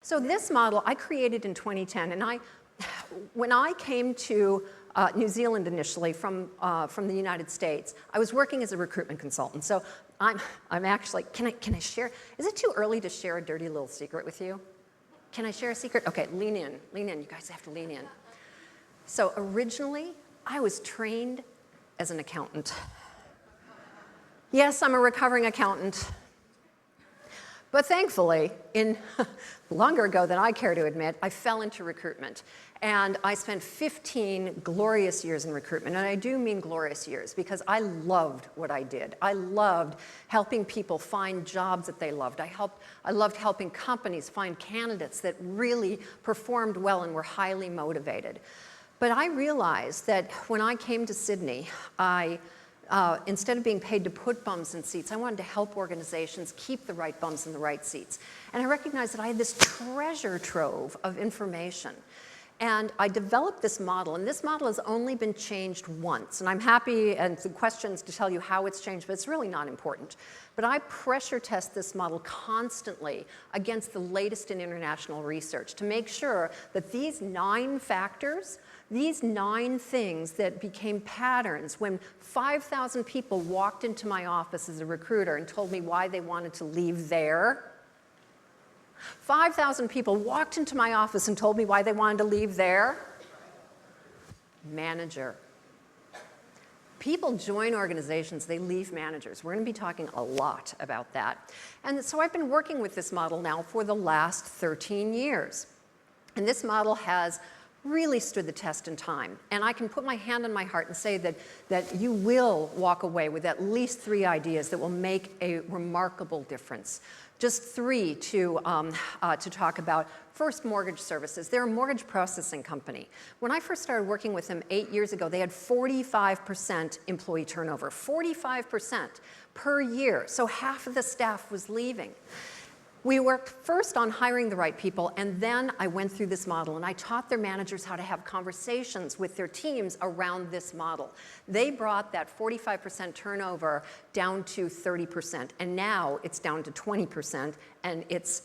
So this model I created in 2010, and when I came to New Zealand initially from the United States, I was working as a recruitment consultant. So I'm actually, can I share, is it too early to share a dirty little secret with you? Can I share a secret? Okay, lean in, you guys have to lean in. So originally, I was trained as an accountant. Yes, I'm a recovering accountant. But thankfully, longer ago than I care to admit, I fell into recruitment. And I spent 15 glorious years in recruitment. And I do mean glorious years because I loved what I did. I loved helping people find jobs that they loved. I loved helping companies find candidates that really performed well and were highly motivated. But I realized that when I came to Sydney, instead of being paid to put bums in seats, I wanted to help organizations keep the right bums in the right seats. And I recognized that I had this treasure trove of information. And I developed this model, and this model has only been changed once. And I'm happy and some questions to tell you how it's changed, but it's really not important. But I pressure test this model constantly against the latest in international research to make sure that these 9 factors, these 9 things that became patterns when 5,000 people walked into my office as a recruiter and told me why they wanted to leave there. 5,000 people walked into my office and told me why they wanted to leave there. Manager. People join organizations, they leave managers. We're going to be talking a lot about that. And so I've been working with this model now for the last 13 years. And this model has really stood the test in time. And I can put my hand on my heart and say that you will walk away with at least 3 ideas that will make a remarkable difference. Just 3 to talk about. First, mortgage services. They're a mortgage processing company. When I first started working with them 8 years ago, they had 45% employee turnover, 45% per year. So half of the staff was leaving. We worked first on hiring the right people, and then I went through this model, and I taught their managers how to have conversations with their teams around this model. They brought that 45% turnover down to 30%, and now it's down to 20%, and it's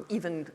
even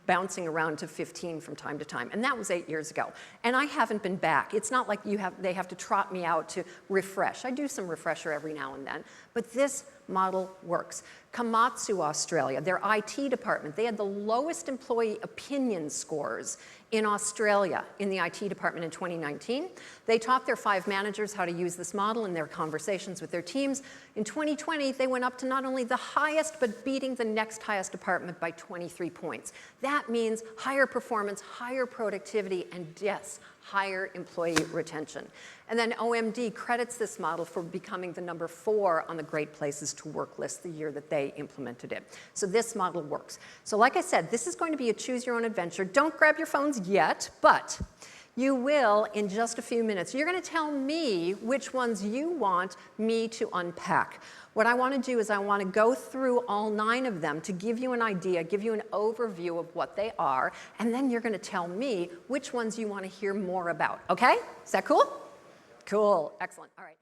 bouncing around to 15 from time to time. And that was 8 years ago. And I haven't been back. It's not like they have to trot me out to refresh. I do some refresher every now and then, but this model works. Komatsu, Australia, their IT department, they had the lowest employee opinion scores in Australia in the IT department in 2019. They taught their 5 managers how to use this model in their conversations with their teams. In 2020, they went up to not only the highest, but beating the next highest department by 23 points. That means higher performance, higher productivity, and yes, higher employee retention. And then OMD credits this model for becoming the number 4 on the Great Places to Work list the year that they implemented it. So this model works. So like I said, this is going to be a choose your own adventure. Don't grab your phones yet, but you will in just a few minutes. You're going to tell me which ones you want me to unpack. What I want to do is I want to go through all 9 of them to give you an idea, give you an overview of what they are, and then you're going to tell me which ones you want to hear more about. Okay? Is that cool? Cool. Excellent. All right.